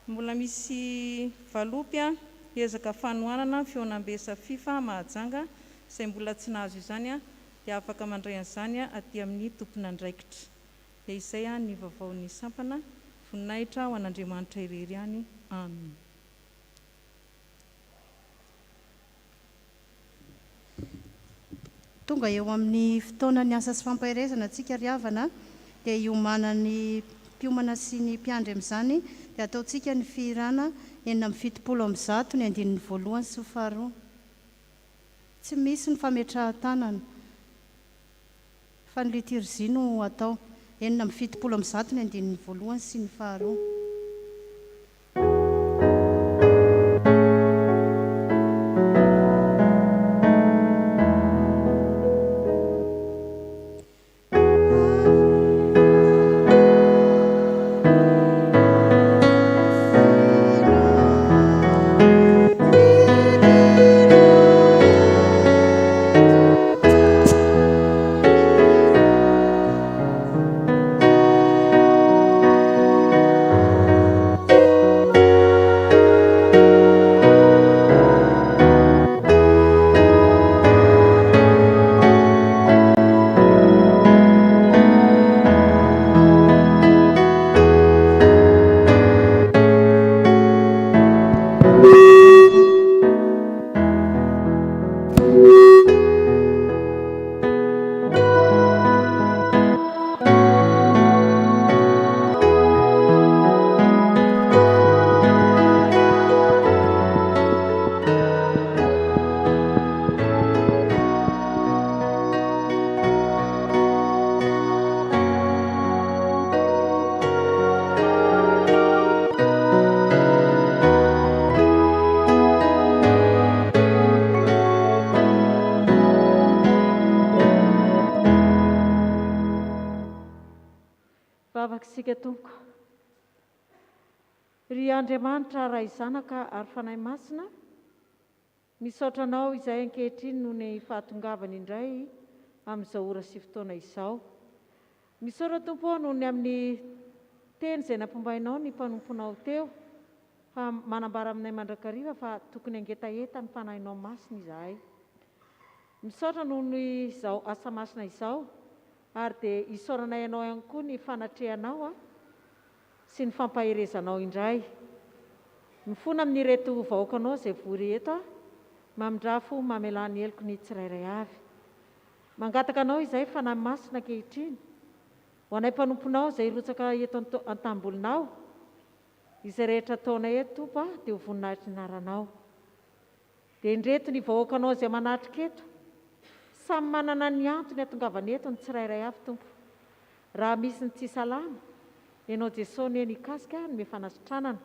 [SPEAKER 7] Mbola misy valopy ezaka fanohanana feonam-besa FIFOHAZANA izay mbola tsy nahazo izany dia afaka mandray an'izany aty amin'ny tompona andraikitra. Dia izay ny vaovaon'ny sampana. Voninahitra ho an'Andriamanitra irery ihany. Amen.
[SPEAKER 1] Tonga eo amin'ny fotoanany asa sy fampaherezana antsika ry havana dia iomanan'ny mpiomana sy ny mpiandry amin'izany dia ataontsika ny firana 770 ny 1 sy 2. Tsy misy ny fametrahan-tanana fa ny liturgia no atao 770 ny 1 sy ny 2.
[SPEAKER 8] Vavakisika tompoko. Ry Andriamanitra ray zanaka ary fanahy masina, misaotra anao izay ankehitriny noho ny fahatongavany indray amin'izao ora sy fotoana izao. Misaotra tompo noho ny amin'ny teny izay nampombainao ny mpanomponao teo fa manambara aminay mandrakariva fa tokony angetaeta ny fanahinao masina izahay. Misaotra noho ny izao asa masina izao ary dia isaoranay ianao ihany koa ny fanatrehanao sy ny fampaherezanao indray. Mifona amin'ireto vahoakanao izay vory eto mamindrafo mamelany heloko ny tsirairay avy. Mangataka anao izay fanahy masina ankehitriny ho anay mpanomponao izay rotsaka eto an-tambolinao izay rehetra ataonay eto tompo dia ho voninahitry ny aranao. Dia indreto ny vahoakanao izay manatrika eto samy manana ny antony atongavany eto ny tsirairay avy tompo. Raha misy ny tsy salama, ianao Jesosy eny ikasika ny mefanasitranana.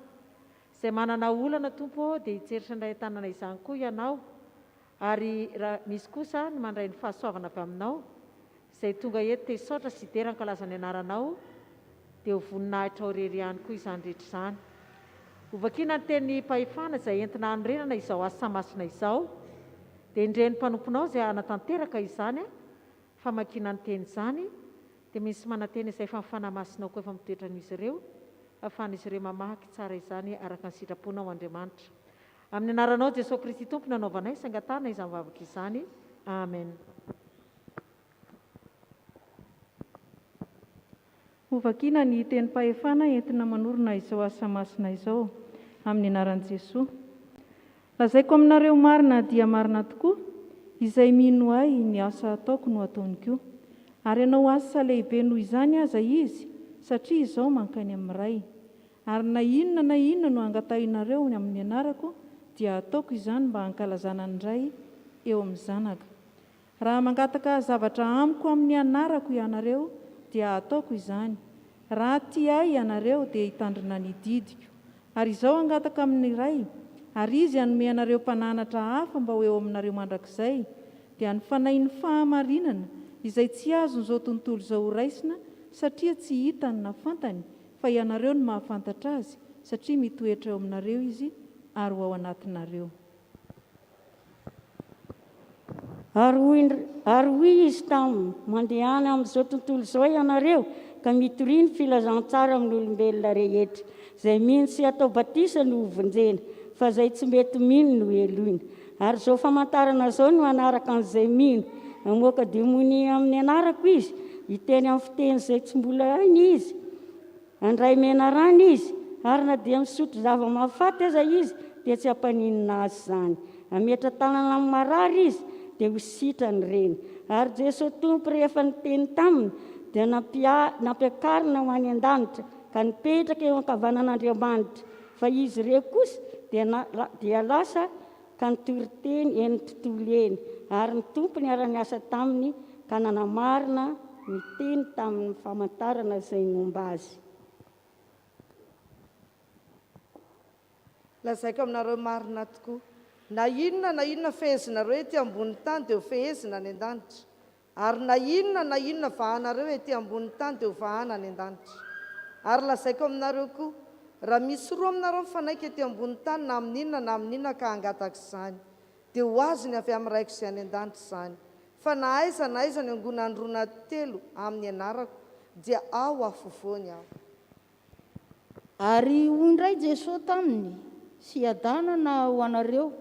[SPEAKER 8] Izay manana olana tompo dia hitseritra indray tanana izany koa ianao. Ary raha misy kosa ny mandray ny fahasoavana avy aminao, izay tonga eto tesaotra sy hidera ny kalaza ny anaranao, dia ho voninahitra ao irery ihany koa izany rehetra izany. Hovakiana ny teny mpahefana izay entina anorenana izao asa masina izao, dia indren'ny mpanomponao izay hanatanteraka izany, famakiana ny teny izany, dia misy mananteny izay efa mifanamasinao koa efa mitoetra n'izy ireo, ahafahan'izy ireo mamaky tsara izany araka ny sitraponao Andriamanitra. Amin'ny anaranao Jesosy Kristy Tompo nanaovanay sangatana izany vavaka izany. Amen.
[SPEAKER 7] Hovakiana ny teny mpahefana entina manorina izao asa masina izao amin'ny anaran'i Jesosy. Lazaiko aminareo marina dia marina tokoa, izay mino ahy ny asa ataoko no ataony koa. Ary ianao asa lehibe noho izany aza izy, satria izao mankany amin'ny ray. Ary na inona no angatahinareo amin'ny anarako, dia ataoko izany mba hankalazana ny ray eo amin'ny zanaka. Raha mangataka zavatra amiko amin'ny anarako ianareo, dia ataoko izany. Raha tia ahy ianareo dia hitandrina ny didiko. Ary izao angataka amin'ny ray, ary izy hanome anareo mpananatra hafa mba ho eo aminareo mandrakizay, dia ny fanahin'ny fahamarinana izay tsy azon'izao tontolo izao ho raisina, satria tsy hitany na fantany, fa ianareo no mahafantatra azy, satria mitoetra eo aminareo izy ary ho ao anatinareo.
[SPEAKER 9] Ary hoy izy taminy, mandehany amin'izao tontolo izao ianareo, ka mitoriny filazantsara amin'ny olombelona rehetra, izay mino sy atao batisa no vonjena, fa izay tsy mety mino no eloina. Ary izao famantarana izao no anaraka an'izay mino, amoaka demoni amin'ny anarako izy, hiteny amin'ny fiteny izay tsy mbola hainy izy, andray mena rano izy, ary na dia misotro zava-mahafaty aza izy, dia tsy hampaninina azy izany. Ametra tanana amin'ny marary izy, dia ho sitrany reny. Ary Jesosy Tompo rehefa niteny taminy, dia nampiakarina ho any an-danitra, ka nipetraka eo ankavanan'Andriamanitra. Fa izy ireo kosa dia lasa ka nitory teny eny tontolo eny. Ary ny Tompo niara-niasa taminy, ka nanamarina ny teny tamin'ny famantarana izay momba azy.
[SPEAKER 10] Lazaiko aminareo marina tokoa. Na inona fehezinareo ety ambony tany dia ho fehezina any an-danitra. Ary na inona vahanareo ety ambony tany dia ho vahana any an-danitra. Ary lazaiko aminareo koa, raha misy roa aminareo mifanaiky ety ambony tany na amin'inona ka hangataka izany, dia ho azony avy amin'ny raiko izay any an-danitra izany. Fa na aiza ny angonany roa na telo amin'ny anarako, dia ao afovoany aho.
[SPEAKER 11] Ary hoy indray Jesosy taminy, sy adanana ho anareo,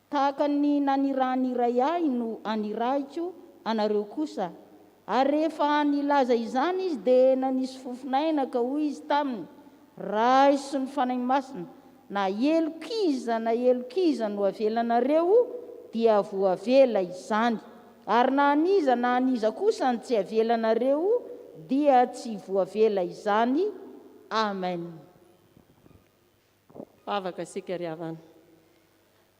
[SPEAKER 11] tahaka ny nanirahany iray ahy no anirahiko anareo kosa. Ary rehefa nilaza izany izy dia nanisy fofinaina ka hoy izy taminy, ray sy ny fanahy masina, na elokiza no avelanareo dia voavela izany. Ary na aniza kosa ny tsy avelanareo dia tsy voavela izany. Amen.
[SPEAKER 12] Afaka isika ry havana.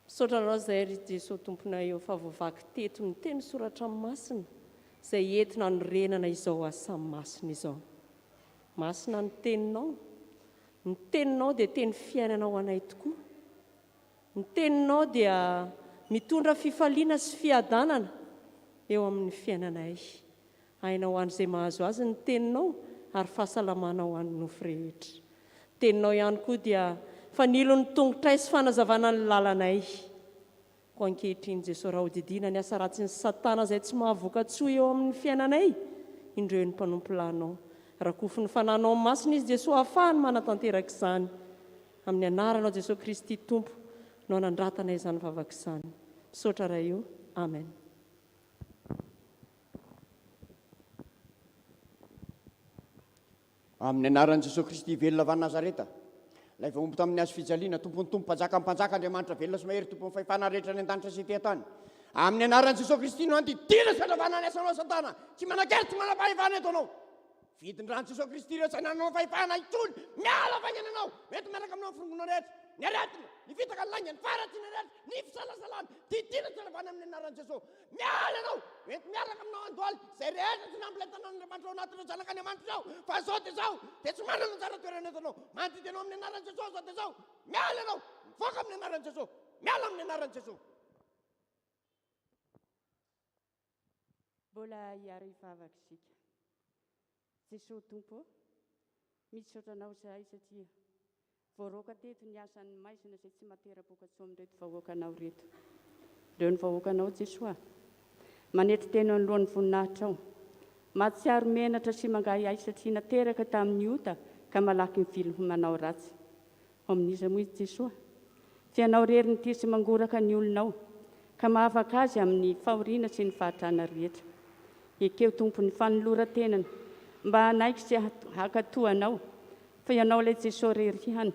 [SPEAKER 12] Misaotra anao izay ry Jesosy Tomponay eo fa voavaky teto ny teny soratra masina izay entina norenana izao asa masina izao. Masina ny teninao dia teny fiainana ho anay tokoa. Ny teninao dia mitondra fifaliana sy fiadanana eo amin'ny fiainanay. Haina ho an'izay mahazo azy ny teninao ary fahasalamana ho an'ny nofo rehetra. Teninao ihany koa dia fanilo ny tongotra sy fanazavana ny lalanay. Ko ankehitriny Jesosy raha ho didina ny asa ratsy ny Satana izay tsy mahavoka-tsoa eo amin'ny fiainanay, indreo ny mpanompolanao. Rakofo ny fananao masina izy Jesosy ahafahany manatanteraka izany. Amin'ny anaranao Jesosy Kristy Tompo no anandratanay izany vavaka izany. Misaotra raha io. Amen.
[SPEAKER 13] Amin'ny anaran'i Jesosy Kristy velona avy Nazareta, ilay vahomby tamin'ny hazo fijaliana, tompony tompo mpanjaka Andriamanitra velona sy mahery tompony fahefana rehetra ny an-danitra sy ety-tany. Amin'ny anaran'i Jesosy Kristy no andidina sy fandavana ny asanao Satana, tsy manakely tsy manam-pahefana eto anao. Vidin-dran'i Jesosy Kristy ireo tsy hananao fahefana intsony, miala avy any anao, mety miaraka aminao firongonao rehetra. ny aretina, ny vitaka ny laingany, faratsy ny aretina, ny fisalasalana, titina salavana amin'ny anaran'i Jesosy. Miala anao, ento miaraka aminao andoaly, izay rehetra tsy nambola tanàn'Andriamanitra ao anatinao zanak'Andriamanitra ao, fa zao dia zao, dia tsy manana anjara toerana entanao. Mandidy anao amin'ny anaran'i Jesosy zao dia zao. Miala anao, mivoaka amin'ny anaran'i Jesosy. Miala amin'ny anaran'i Jesosy.
[SPEAKER 9] Mbola hiara hivavaka isika. Jesosy Tompo, misaotranao izahay satria voaroaka teto ny asan'ny maizina izay tsy matera-pokatso amin'ireto vahoakanao reto. Ireo ny vahoakanao Jesosy, manety tena anoloan'ny voninahitra ao, mahatsiaro menatra sy mangahy ahy satria nateraka tamin'ny ota ka malaky mivily manao ratsy. Amin'iza moa izy Jesosy, fianao rery ny tia sy mangoraka ny olonao, ka mahavaka azy amin'ny fahoriana sy ny fahatrana rehetra. Ekeo Tompo ny fanoloran-tenany, mba hanaiky sy hakatoanao, fa ianao ilay Jesosy rery ihany,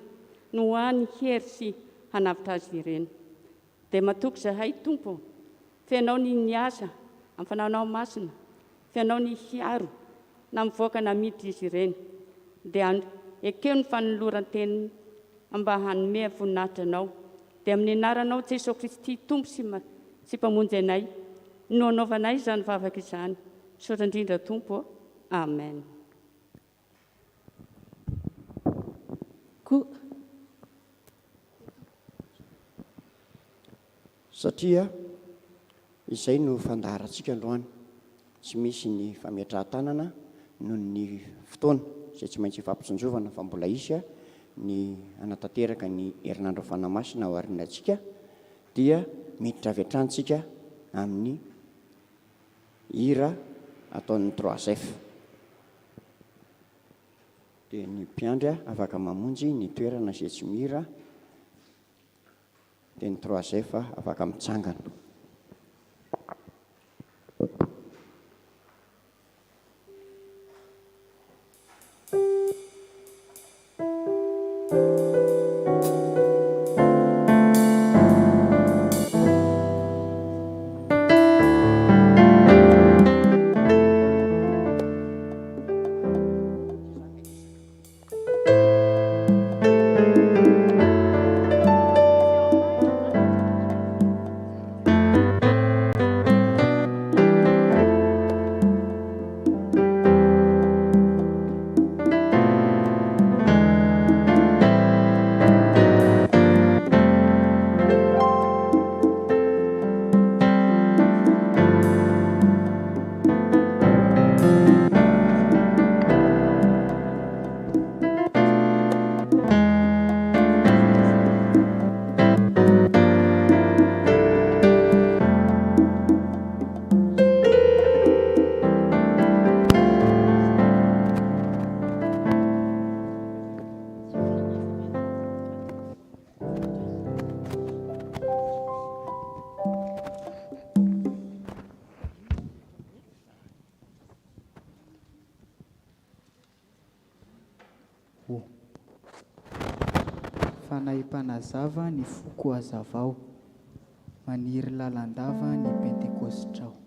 [SPEAKER 9] no hany hery sy hanavitra azy ireny. Dia matoky izahay Tompo, fianao ny asa amin'ny fananao masina, fianao ny hiaro na mivoaka na miditra izy ireny. Dia ekeo ny fanoloran-tenany mba hanome voninahitra anao. Dia amin'ny anaranao Jesosy Kristy Tompo sy mpamonjy anay, no anaovanay izany vavaka izany. Misaotra indrindra Tompo. Amen.
[SPEAKER 13] Satria izay no fandaharantsika androany, tsy misy ny fametrahan-tanana noho ny fotoana izay tsy maintsy fampitsinjovana, fa mbola isy ny anatanteraka ny herinandro fanamasina ao aorianantsika, dia miditra avy hatrany amin'ny hira ataon'ny 3F. Dia ny mpiandry afaka mamonjy ny toerana izay tsy mihira, dia ny 3F afaka mitsangana.
[SPEAKER 14] Fanahim-panazava ny foko hazavao, maniry lalandava ny pentekôstrao.
[SPEAKER 15] Panazava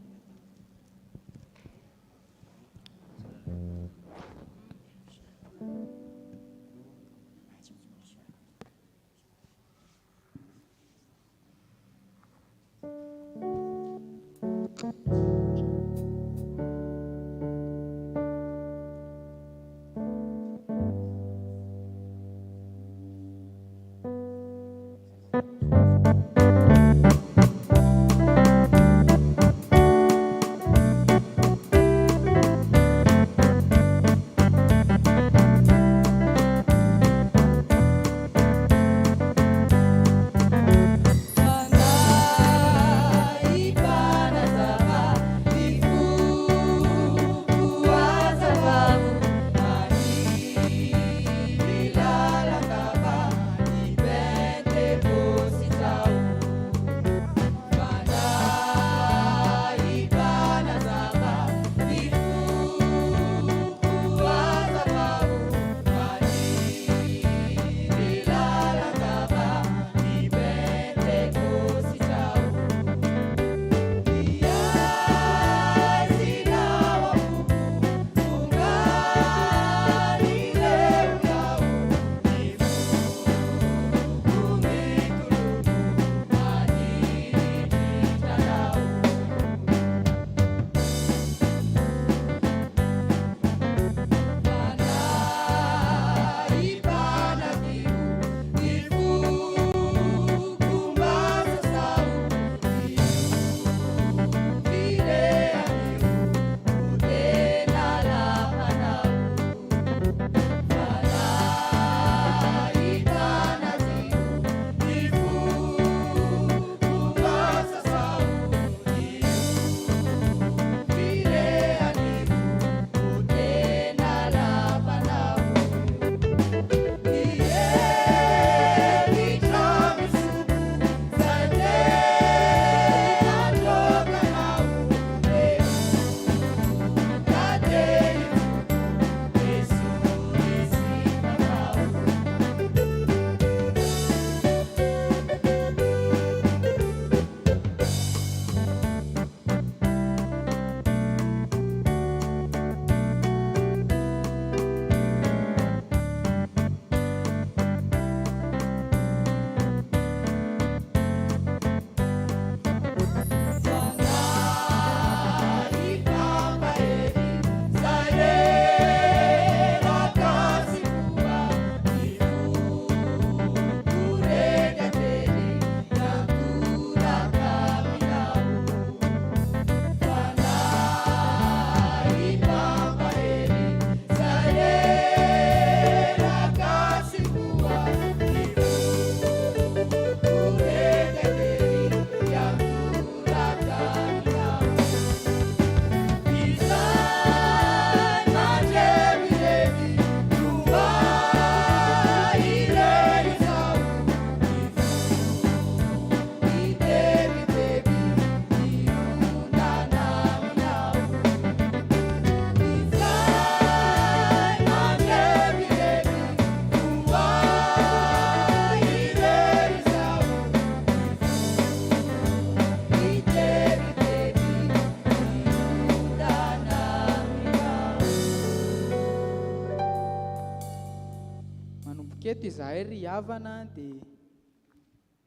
[SPEAKER 14] miketo izahay ry havana dia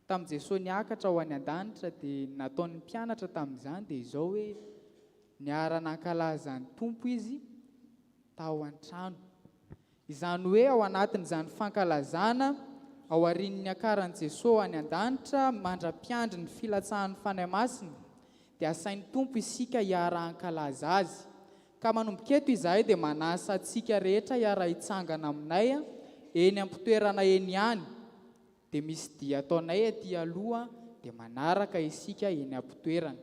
[SPEAKER 14] tamin'ny Jesosy niakatra ho any an-danitra dia nataon'ny mpianatra tamin'izany dia izao hoe niara-nankalaza ny tompo izy tao an-trano. Izany hoe ao anatin'izany fankalazana ao aorian'ny akaran'i Jesosy any an-danitra mandra-piandry ny filatsahan'ny fanahy masina dia asain'ny tompo isika hiara-ankalaza azy. Ka manomboka eto izahay dia manasa antsika rehetra hiara-hitsangana aminay eny am-pitoerana eny ihany. Dia misy dia ataonay aty aloha dia manaraka isika eny am-pitoerana.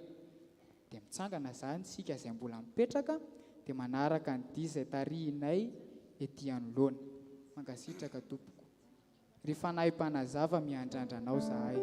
[SPEAKER 14] Dia mitsangana izany isika izay mbola mipetraka dia manaraka ny dia izay tarihinay ety anoloana. Mankasitraka tompoko. Ry fanahy mpanazava miandrandranao zahay.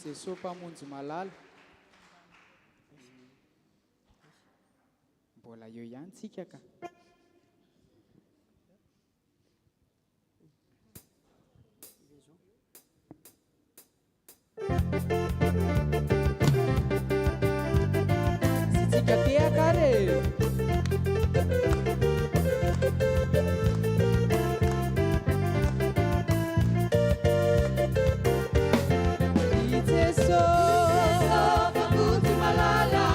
[SPEAKER 14] Jesosy mpamonjy malala. Mbola eo ihany tsika ka. Sitsika teaka re.
[SPEAKER 15] Malala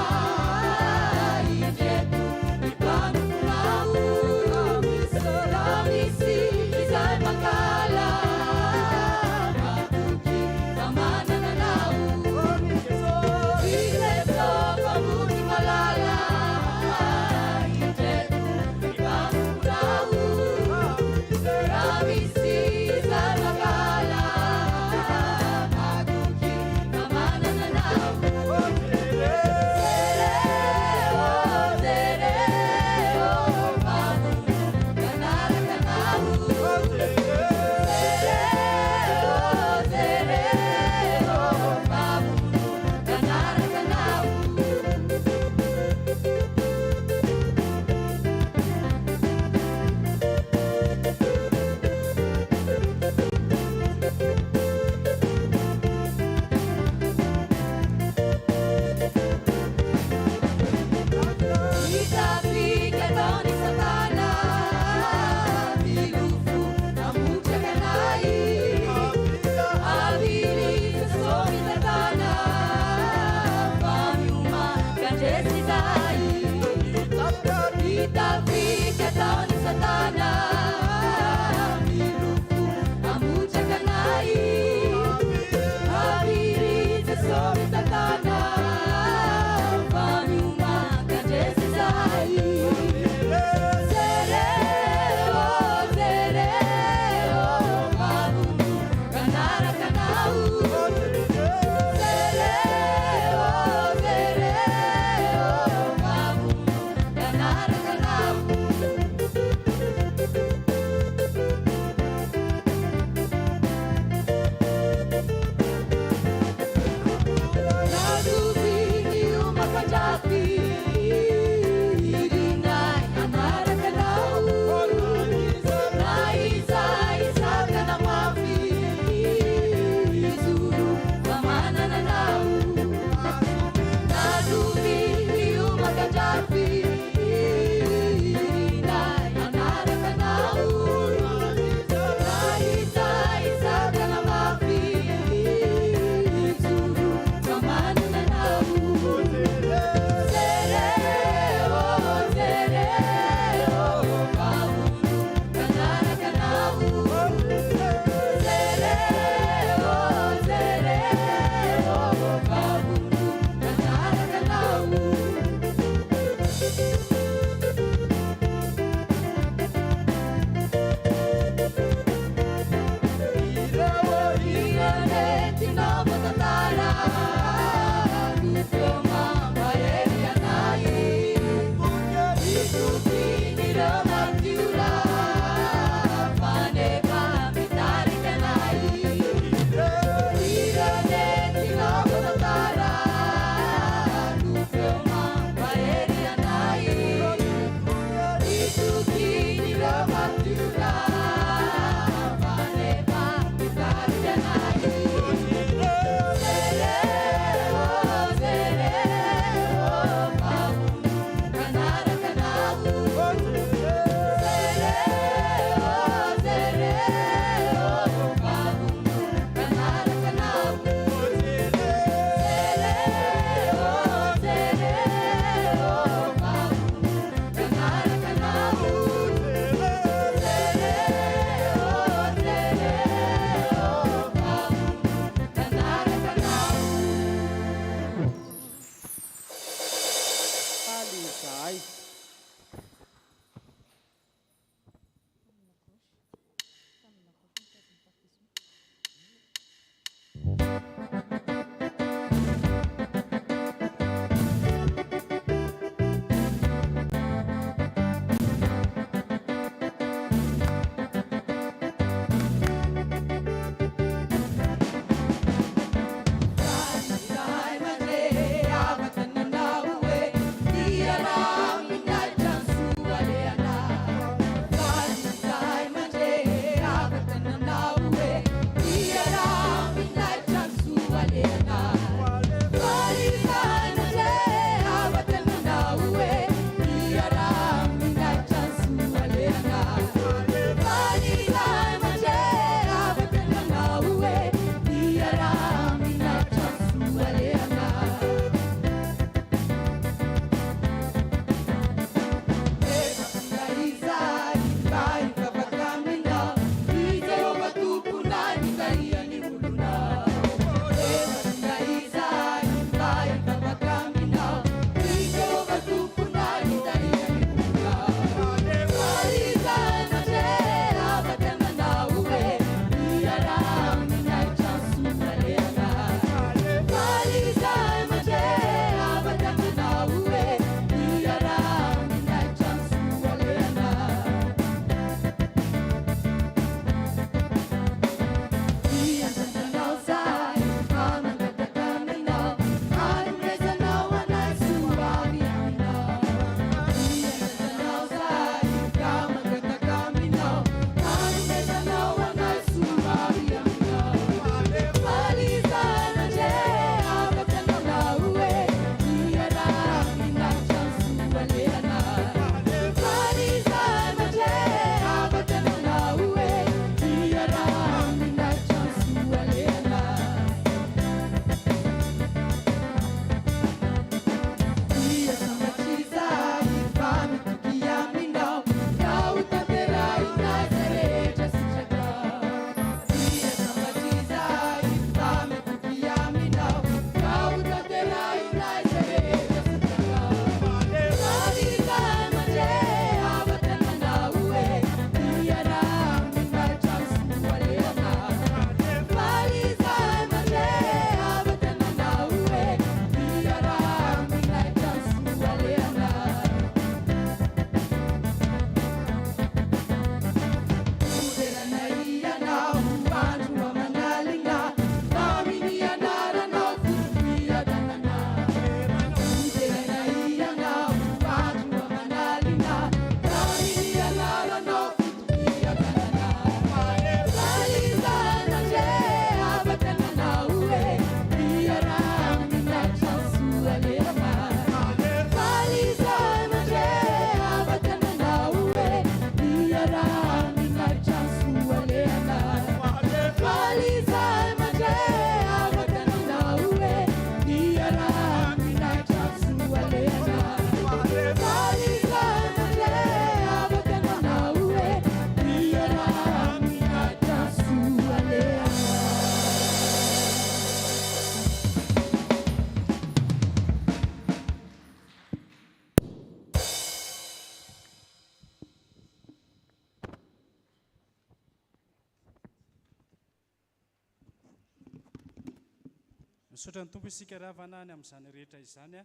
[SPEAKER 6] Misaotra ny tompo isika raha vanany amin'izany rehetra izany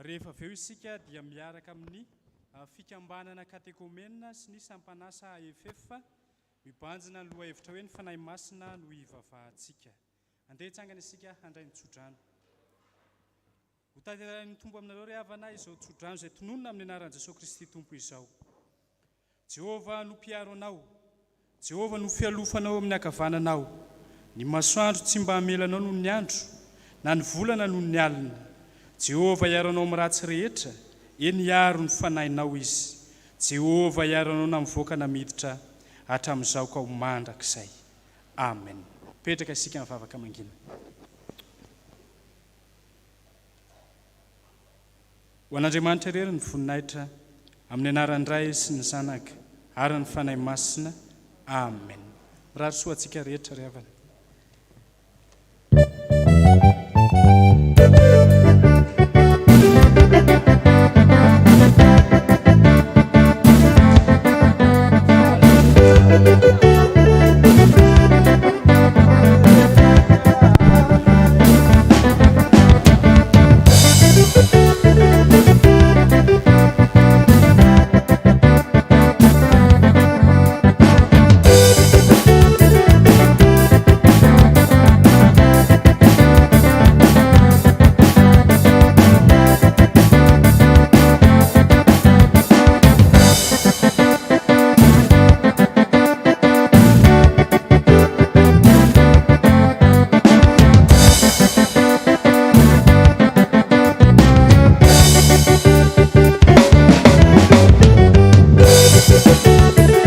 [SPEAKER 6] rehefa avy eo isika dia miaraka amin'ny fikambanana katekomena sy ny sampanasa AFF mibanjina ny loha hevitra hoe ny fanahy masina no ivavahantsika. Andeha hitsangana isika handray ny tsodrano. Ho tanterahiny tompo aminareo ry havana izao tsodrano izay tononona amin'ny anaran'i Jesosy Kristy tompo izao. Jehovah no mpiaro anao, Jehovah no fialofanao amin'ny ankavananao. Ny masoandro tsy mba hamelanao noho ny andro, na ny volana noho ny alina. Jehovah iaranao amin'ny ratsy rehetra, eny iaro ny fanahinao izy. Jehovah iaranao na mivoaka na miditra hatramin'izao ka ho mandrakizay. Amen. Petraka isika mivavaka mangina. Ho an'Andriamanitra irery ny voninahitra amin'ny anaran'ny Ray sy ny Zanaka ary ny fanahy masina. Amen. Mirary soa antsika rehetra ry havana.